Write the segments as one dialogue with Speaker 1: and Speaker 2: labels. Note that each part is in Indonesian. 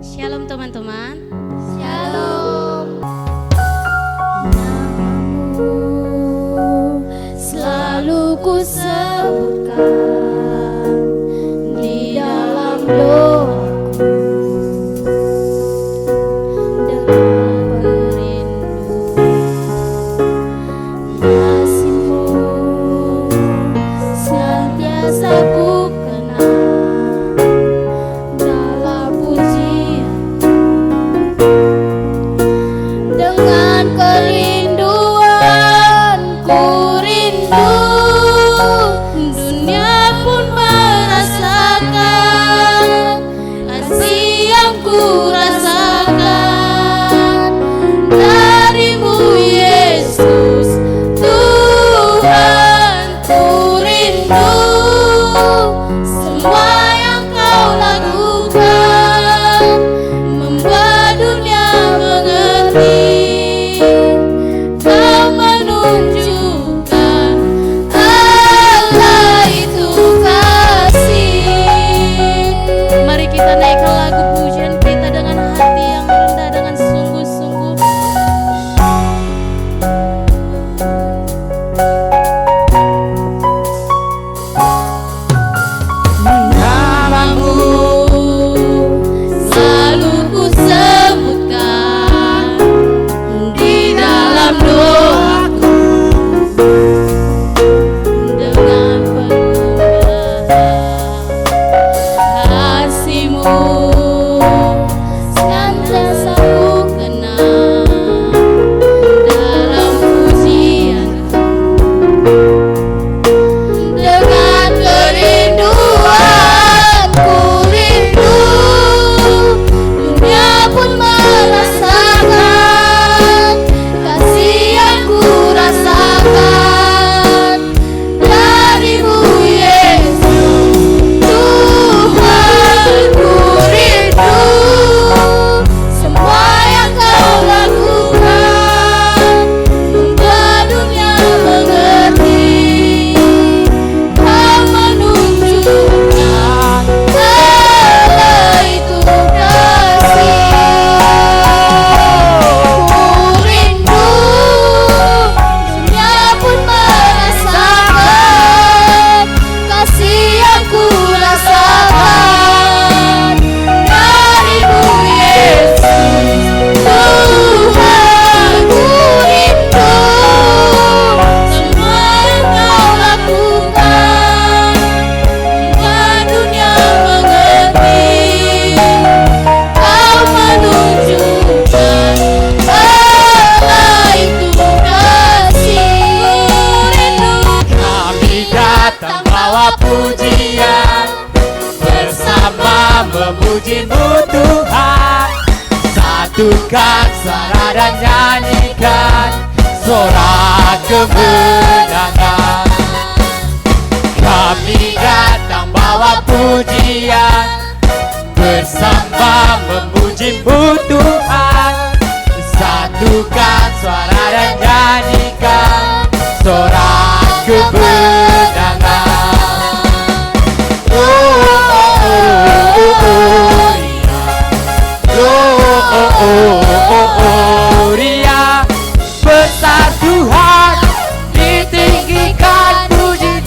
Speaker 1: Shalom teman-teman.
Speaker 2: Shalom. Namamu selalu ku sebutkan di dalam doaku dengan berindu. Kasih-Mu senantiasa ku kenang dalam pujian. Dengan kerinduan ku rindu, dunia pun merasakan kasih yang ku rasakan darimu Yesus. Tuhan, ku rindu semua yang kau lakukan membuat dunia mengerti. Kau menunjukkan Allah itu kasih.
Speaker 1: Mari kita naikkan lagu pujian kita dengan hati yang rendah, dengan sungguh-sungguh.
Speaker 2: Namamu selalu ku sebutkan di dalam doaku dengan penuh kasih-Mu senantiasa ku kenang dalam pujianku. Dengan kerinduan ku rindu, dunia pun merasakan kasih yang ku rasakan darimu Yesus. Tuhan, ku rindu semua yang kau lakukan membuat dunia mengerti. Kau menunjukkan Allah itu kasih. Ku rindu dunia pun merasakan kasih yang ku rasakan darimu Yesus. Tuhan, ku rindu semua yang kau lakukan membuat dunia mengerti. Kau menunjukkan Allah itu kasih.
Speaker 3: Kami datang bawa pujian, bersama memuji-Mu Tuhan. Satukan suara dan nyanyikan sorak kemenangan. Kami datang bawa pujian, bersama memuji-Mu Tuhan. Satukan suara dan nyanyikan sorak kemenangan. Oh, oh, oh, oh, oh, Ria. Oh, oh, oh, oh, oh, Ria. Besar Tuhan, ditinggikan pujian.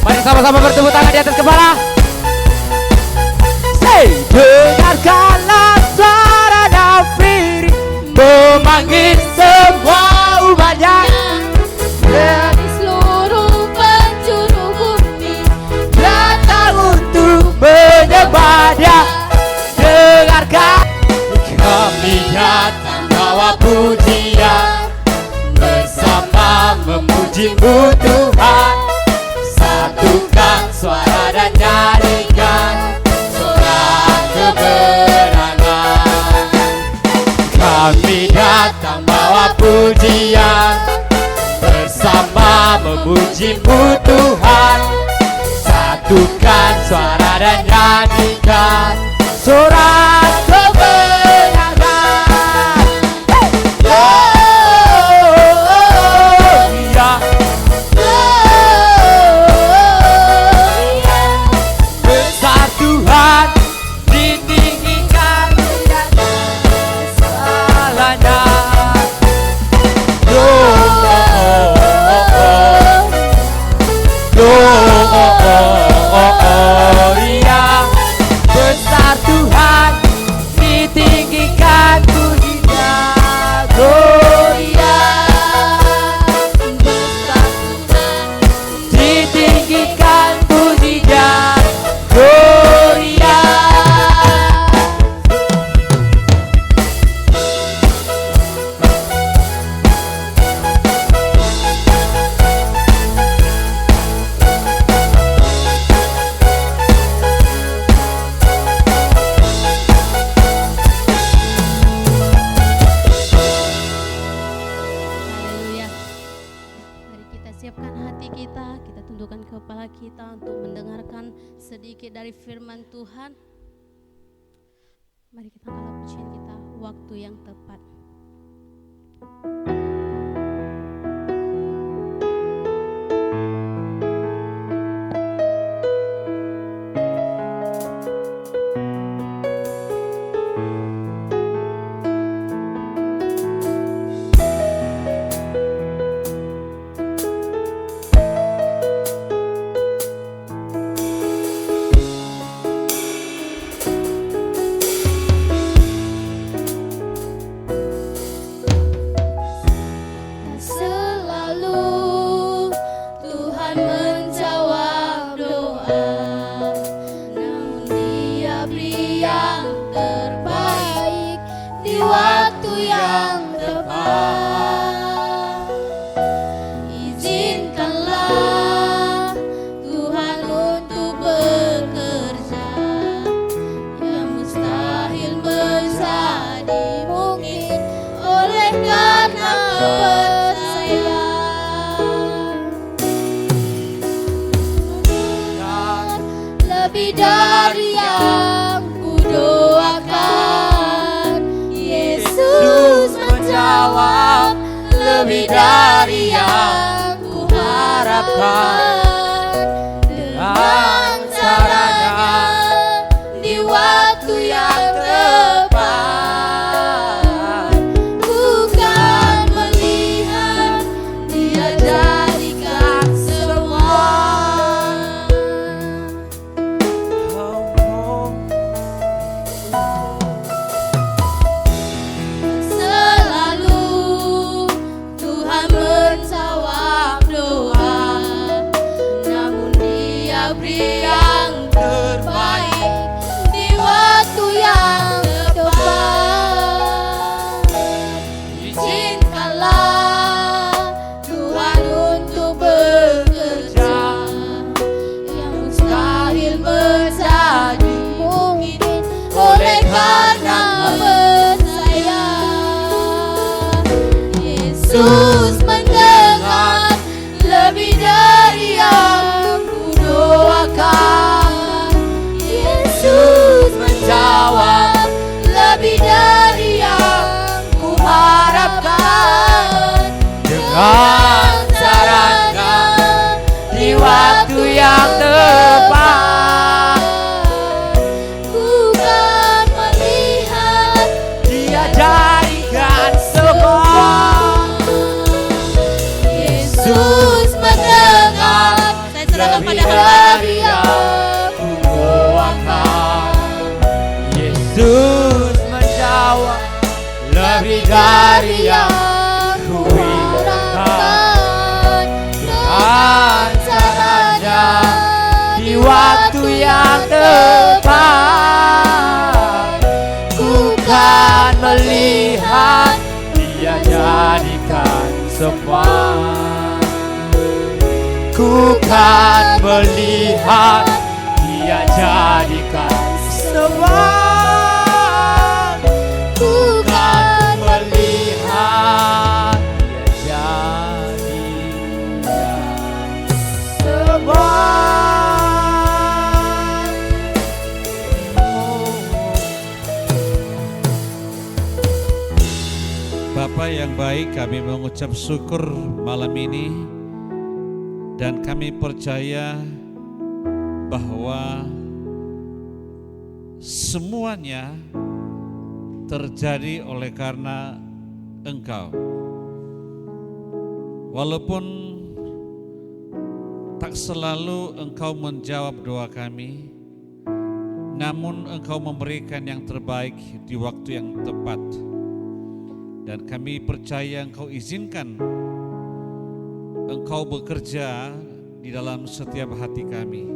Speaker 3: Mari sama-sama bertepuk tangan di atas kepala. Say, dengarkanlah suara David memanggil semua umatnya
Speaker 2: Dari seluruh penjuru bumi
Speaker 3: datang untuk menyembah Dia. Dengarkan, kami datang bawa pujian, bersama memuji-Mu Tuhan. Satukan suara dan nyanyikan sorak kemenangan. Kami datang bawa pujian, bersama memuji-Mu Tuhan. Satukan suara dan nyanyikan sorak kemenangan. Oh, oh, oh, iya. Bersatu Tuhan ditinggikan segalanya. Gloria, besar Tuhan ditinggikan pujinya. Gloria, besar Tuhan ditinggikan pujinya. Gloria.
Speaker 1: Haleluya. Mari kita siapkan hati kita, kita tundukkan kepala kita untuk mendengarkan sedikit dari firman Tuhan. Mari kita angkat pujian kita, waktu yang tepat.
Speaker 2: Selalu Tuhan menjawab doa, namun Dia beri yang terbaik di waktu yang tepat. Izinkanlah Tuhan untuk bekerja, yang mustahil menjadi mungkin oleh karena percaya. Lebih dari yang kudoakan, Yesus menjawab. Lebih dari yang kuharapkan, dengan caranya di waktu yang tepat. Ku kan melihat Dia jadikan semua. Selalu Tuhan menjawab doa, namun Dia beri yang terbaik di waktu yang tepat. Izinkanlah Tuhan untuk bekerja, yang mustahil menjadi mungkin oleh karena percaya. Yesus mendengar lebih dari yang kudoakan. Yesus menjawab lebih dari yang kuharapkan,
Speaker 3: Dengan caranya di waktu yang tepat.
Speaker 2: Ku kan melihat
Speaker 3: Dia jadikan semua.
Speaker 2: Yesus mendengar. Saya serahkan pada
Speaker 3: Lebih
Speaker 2: Dia.
Speaker 3: dari yang kudoakan. Yesus menjawab. Lebih dari yang kuharapkan. Dengan caranya di waktu yang tepat. Ku kan melihat Dia jadikan semua. Ku kan melihat Dia jadikan semua. Ku kan melihat Dia jadikan semua.
Speaker 4: Bapa yang baik, kami mengucap syukur malam ini dan kami percaya bahwa semuanya terjadi oleh karena Engkau. Walaupun tak selalu Engkau menjawab doa kami, namun Engkau memberikan yang terbaik di waktu yang tepat. Dan kami percaya Engkau izinkan Engkau bekerja di dalam setiap hati kami,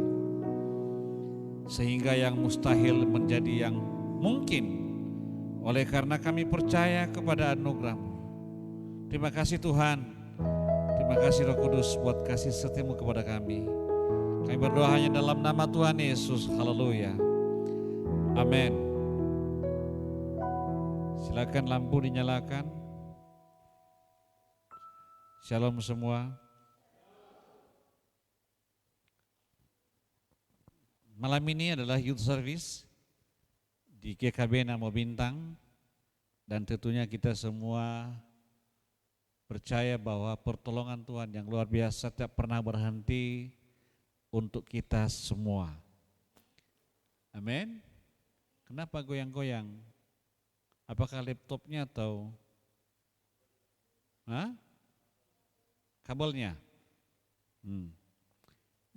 Speaker 4: sehingga yang mustahil menjadi yang mungkin, oleh karena kami percaya kepada anugerah-Mu. Terima kasih Tuhan, terima kasih Roh Kudus buat kasih setiamu kepada kami. Kami berdoa hanya dalam nama Tuhan Yesus, haleluya, amin. Silakan lampu dinyalakan. Shalom semua. Malam ini adalah youth service di GKB Namo Bintang, dan tentunya kita semua percaya bahwa pertolongan Tuhan yang luar biasa tidak pernah berhenti untuk kita semua. Amin. Kenapa goyang-goyang? Apakah laptopnya atau kabelnya?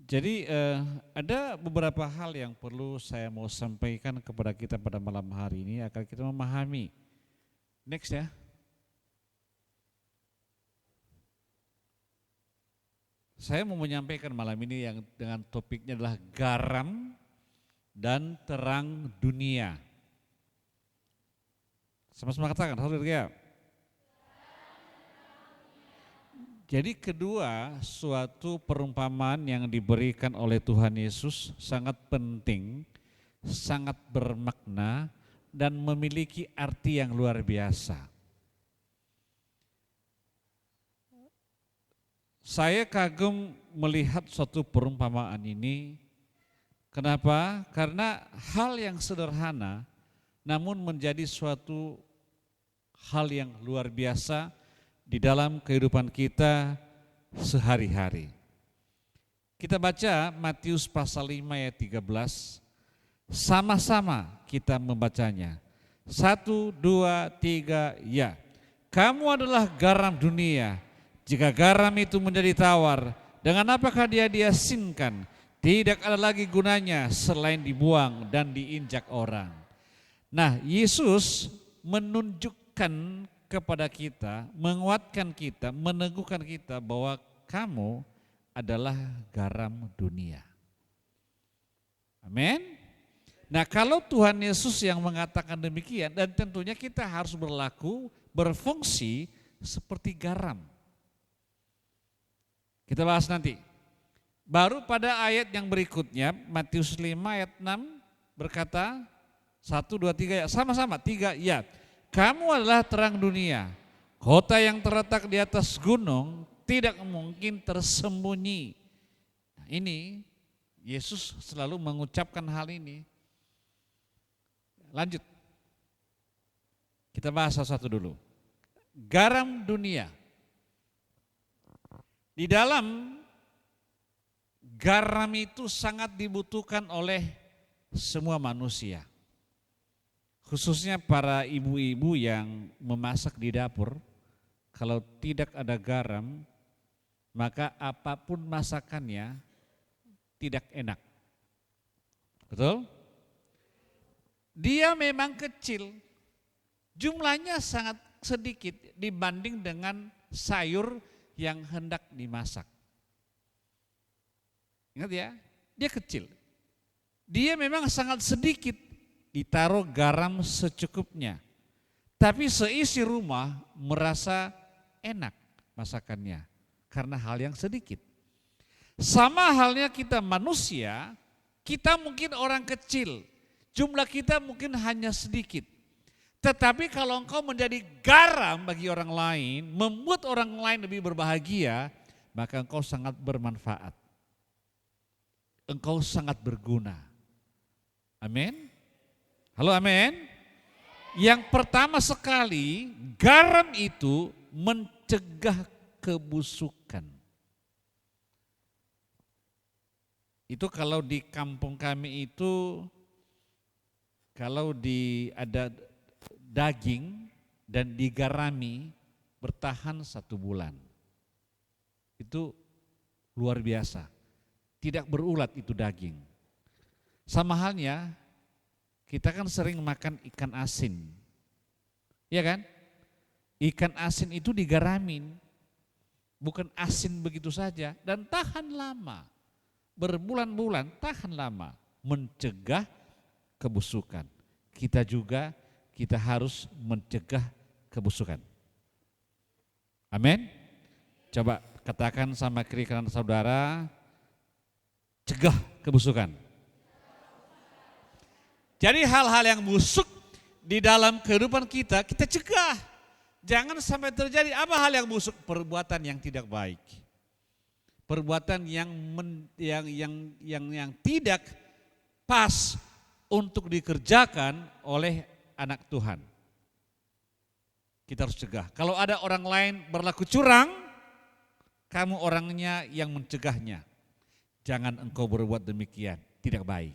Speaker 4: Jadi ada beberapa hal yang perlu saya mau sampaikan kepada kita pada malam hari ini agar kita memahami. Next ya. Saya mau menyampaikan malam ini yang dengan topiknya adalah garam dan terang dunia. Sama-sama katakan, haleluya. Jadi kedua, suatu perumpamaan yang diberikan oleh Tuhan Yesus sangat penting, sangat bermakna, dan memiliki arti yang luar biasa. Saya kagum melihat suatu perumpamaan ini. Kenapa? Karena hal yang sederhana namun menjadi suatu hal yang luar biasa di dalam kehidupan kita sehari-hari. Kita baca Matius pasal 5 ayat 13, sama-sama kita membacanya. 1, 2, 3, ya. Kamu adalah garam dunia. Jika garam itu menjadi tawar, dengan apakah dia diasinkan? Tidak ada lagi gunanya selain dibuang dan diinjak orang. Nah, Yesus menunjukkan kepada kita, menguatkan kita, meneguhkan kita bahwa kamu adalah garam dunia. Amin. Nah, kalau Tuhan Yesus yang mengatakan demikian, dan tentunya kita harus berlaku, berfungsi seperti garam. Kita bahas nanti. Baru pada ayat yang berikutnya, Matius 5 ayat 6 berkata, 1, 2, 3 ya, sama-sama 3 ya. Kamu adalah terang dunia, kota yang terletak di atas gunung tidak mungkin tersembunyi. Nah, ini Yesus selalu mengucapkan hal ini. Lanjut, kita bahas satu-satu dulu. Garam dunia. Di dalam garam itu sangat dibutuhkan oleh semua manusia. Khususnya para ibu-ibu yang memasak di dapur, kalau tidak ada garam, maka apapun masakannya tidak enak. Betul? Dia memang kecil, jumlahnya sangat sedikit dibanding dengan sayur yang hendak dimasak. Ingat ya, dia kecil. Dia memang sangat sedikit, ditaruh garam secukupnya. Tapi seisi rumah merasa enak masakannya karena hal yang sedikit. Sama halnya kita manusia, kita mungkin orang kecil, jumlah kita mungkin hanya sedikit. Tetapi kalau engkau menjadi garam bagi orang lain, membuat orang lain lebih berbahagia, maka engkau sangat bermanfaat. Engkau sangat berguna. Amin. Halo, amin. Yang pertama sekali, garam itu mencegah kebusukan. Itu kalau di kampung kami itu Kalau ada daging dan digarami bertahan 1 bulan. Itu luar biasa. Tidak berulat itu daging. Sama halnya kita kan sering makan ikan asin. Iya kan? Ikan asin itu digaramin. Bukan asin begitu saja dan tahan lama. Berbulan-bulan tahan lama. Mencegah kebusukan. Kita harus mencegah kebusukan. Amin. Coba katakan sama kiri kanan saudara, cegah kebusukan. Jadi hal-hal yang busuk di dalam kehidupan kita cegah. Jangan sampai terjadi apa hal yang busuk, perbuatan yang tidak baik. Perbuatan yang tidak pas untuk dikerjakan oleh anak Tuhan. Kita harus cegah. Kalau ada orang lain berlaku curang, kamu orangnya yang mencegahnya. Jangan engkau berbuat demikian, tidak baik.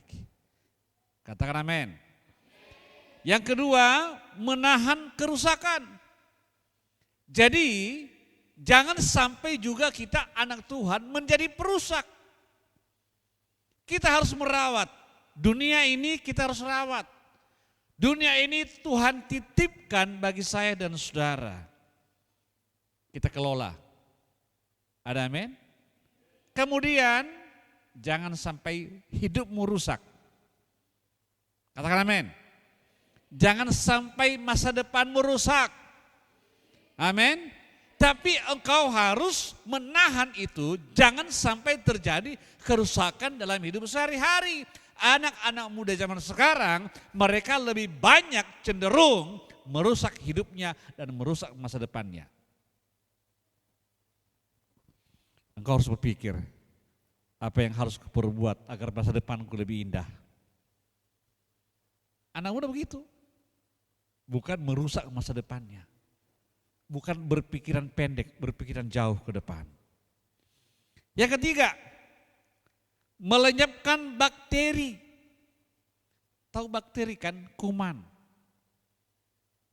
Speaker 4: Katakan amin. Yang kedua, menahan kerusakan. Jadi, jangan sampai juga kita anak Tuhan menjadi perusak. Kita harus merawat. Dunia ini kita harus rawat. Dunia ini Tuhan titipkan bagi saya dan saudara. Kita kelola. Ada amin? Kemudian, jangan sampai hidupmu rusak. Katakan amin. Jangan sampai masa depanmu rusak. Amin. Tapi engkau harus menahan itu, jangan sampai terjadi kerusakan dalam hidup sehari-hari. Anak-anak muda zaman sekarang, mereka lebih banyak cenderung merusak hidupnya dan merusak masa depannya. Engkau harus berpikir, apa yang harus kuperbuat agar masa depanku lebih indah. Anak muda begitu, bukan merusak masa depannya. Bukan berpikiran pendek, berpikiran jauh ke depan. Yang ketiga, melenyapkan bakteri. Tahu bakteri kan? Kuman.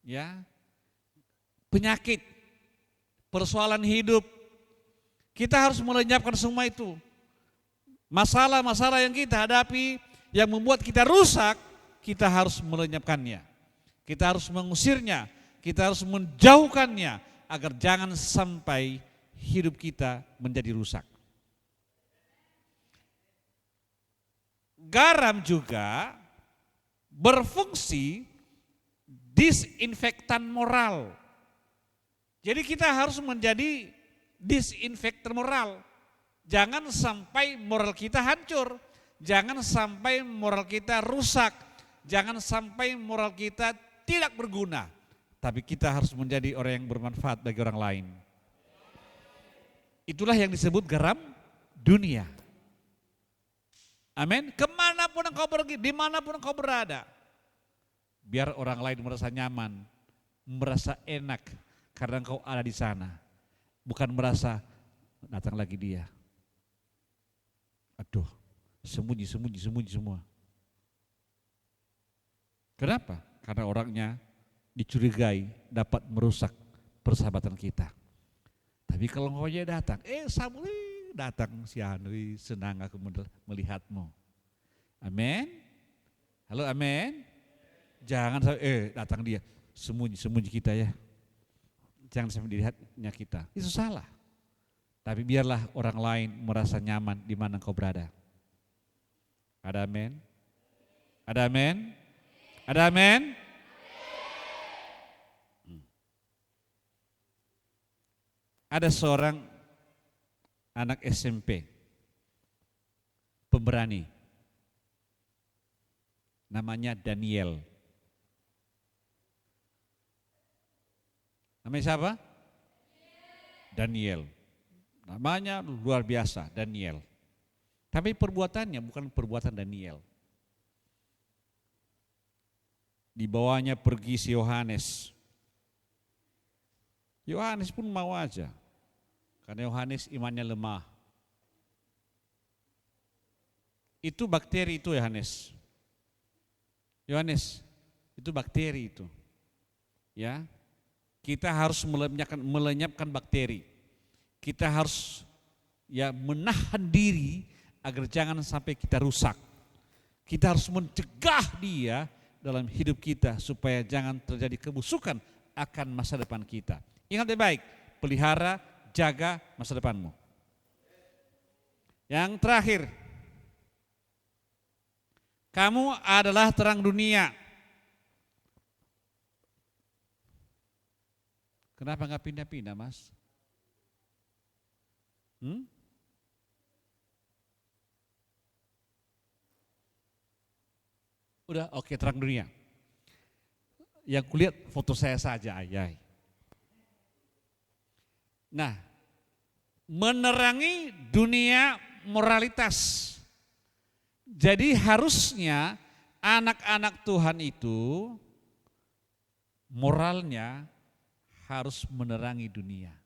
Speaker 4: Ya. Penyakit, persoalan hidup. Kita harus melenyapkan semua itu. Masalah-masalah yang kita hadapi yang membuat kita rusak, kita harus melenyapkannya. Kita harus mengusirnya. Kita harus menjauhkannya agar jangan sampai hidup kita menjadi rusak. Garam juga berfungsi disinfektan moral. Jadi kita harus menjadi disinfektan moral. Jangan sampai moral kita hancur. Jangan sampai moral kita rusak. Jangan sampai moral kita tidak berguna. Tapi kita harus menjadi orang yang bermanfaat bagi orang lain. Itulah yang disebut garam dunia. Amin. Kemanapun engkau pergi, dimanapun engkau berada. Biar orang lain merasa nyaman, merasa enak karena engkau ada di sana. Bukan merasa datang lagi dia. Aduh, sembunyi semua. Kenapa? Karena orangnya dicurigai dapat merusak persahabatan kita. Tapi kalau engkau aja datang, Samuel datang si Hanui, senang aku melihatmu. Amin. Halo, amin. Jangan datang dia, sembunyi kita ya. Jangan sampai dilihatnya kita. Itu salah. Tapi biarlah orang lain merasa nyaman di mana engkau berada. Ada amin? Ada amin? Ada amin? Ada seorang anak SMP, pemberani, namanya Daniel. Namanya siapa? Daniel. Namanya luar biasa, Daniel. Tapi perbuatannya bukan perbuatan Daniel. Dibawanya pergi si Yohanes. Yohanes pun mau aja. Karena Yohanes imannya lemah. Itu bakteri itu Yohanes. Yohanes, itu bakteri itu. Ya. Kita harus melenyapkan bakteri. Kita harus menahan diri agar jangan sampai kita rusak. Kita harus mencegah dia dalam hidup kita supaya jangan terjadi kebusukan akan masa depan kita. Ingat baik, pelihara, jaga masa depanmu. Yang terakhir, kamu adalah terang dunia. Kenapa nggak pindah-pindah, Mas? Udah, oke, terang dunia. Yang kulihat foto saya saja, ayai. Nah, menerangi dunia moralitas. Jadi harusnya anak-anak Tuhan itu moralnya harus menerangi dunia.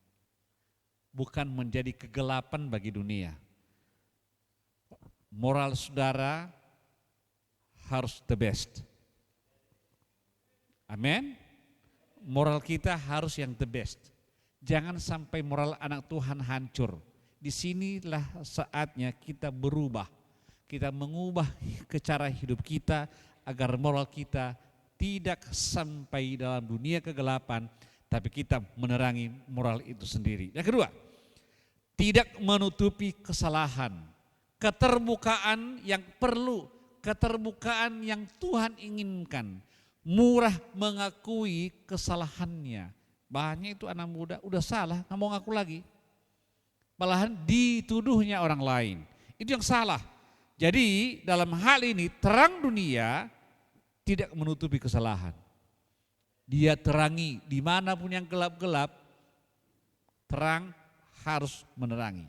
Speaker 4: Bukan menjadi kegelapan bagi dunia. Moral saudara harus the best. Amin. Moral kita harus yang the best. Jangan sampai moral anak Tuhan hancur. Disinilah saatnya kita berubah. Kita mengubah cara hidup kita agar moral kita tidak sampai dalam dunia kegelapan, tapi kita menerangi moral itu sendiri. Yang kedua, tidak menutupi kesalahan. Keterbukaan yang perlu, keterbukaan yang Tuhan inginkan. Murah mengakui kesalahannya. Banyak itu anak muda udah salah, nggak mau ngaku lagi. Malahan dituduhnya orang lain. Itu yang salah. Jadi dalam hal ini terang dunia tidak menutupi kesalahan. Dia terangi dimanapun yang gelap-gelap, terang harus menerangi.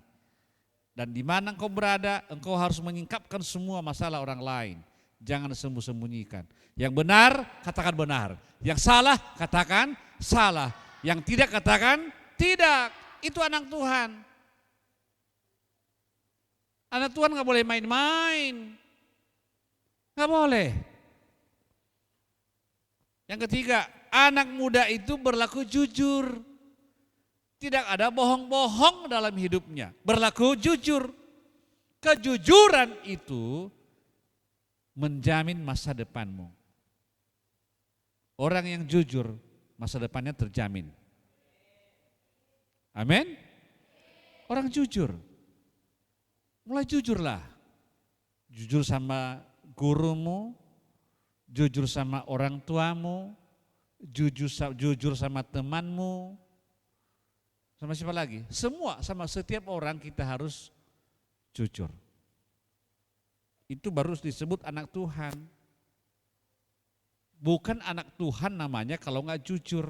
Speaker 4: Dan di mana engkau berada, engkau harus menyingkapkan semua masalah orang lain. Jangan sembunyikan. Yang benar, katakan benar. Yang salah, katakan salah. Yang tidak, katakan tidak. Itu anak Tuhan. Anak Tuhan gak boleh main-main. Gak boleh. Yang ketiga, anak muda itu berlaku jujur. Tidak ada bohong-bohong dalam hidupnya. Berlaku jujur. Kejujuran itu menjamin masa depanmu. Orang yang jujur, masa depannya terjamin. Amin. Orang jujur. Mulai jujurlah. Jujur sama gurumu, jujur sama orang tuamu, jujur sama temanmu, sama siapa lagi? Semua, sama setiap orang kita harus jujur. Itu baru disebut anak Tuhan. Bukan anak Tuhan namanya kalau nggak jujur.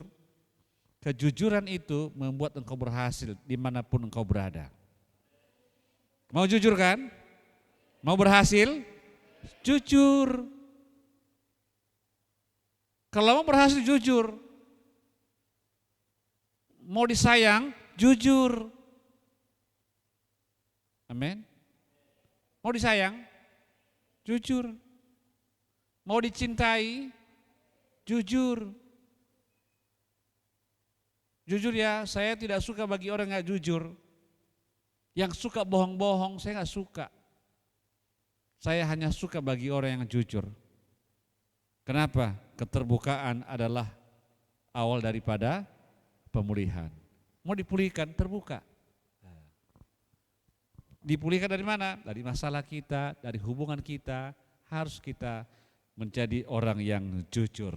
Speaker 4: Kejujuran itu membuat engkau berhasil dimanapun engkau berada. Mau jujur kan? Mau berhasil? Jujur. Kalau mau berhasil jujur. Mau disayang, jujur. Amin. Mau disayang, jujur. Mau dicintai, jujur. Jujur ya, saya tidak suka bagi orang yang gak jujur. Yang suka bohong-bohong, saya gak suka. Saya hanya suka bagi orang yang jujur. Kenapa? Keterbukaan adalah awal daripada pemulihan. Mau dipulihkan, terbuka. Dipulihkan dari mana? Dari masalah kita, dari hubungan kita. Harus kita menjadi orang yang jujur.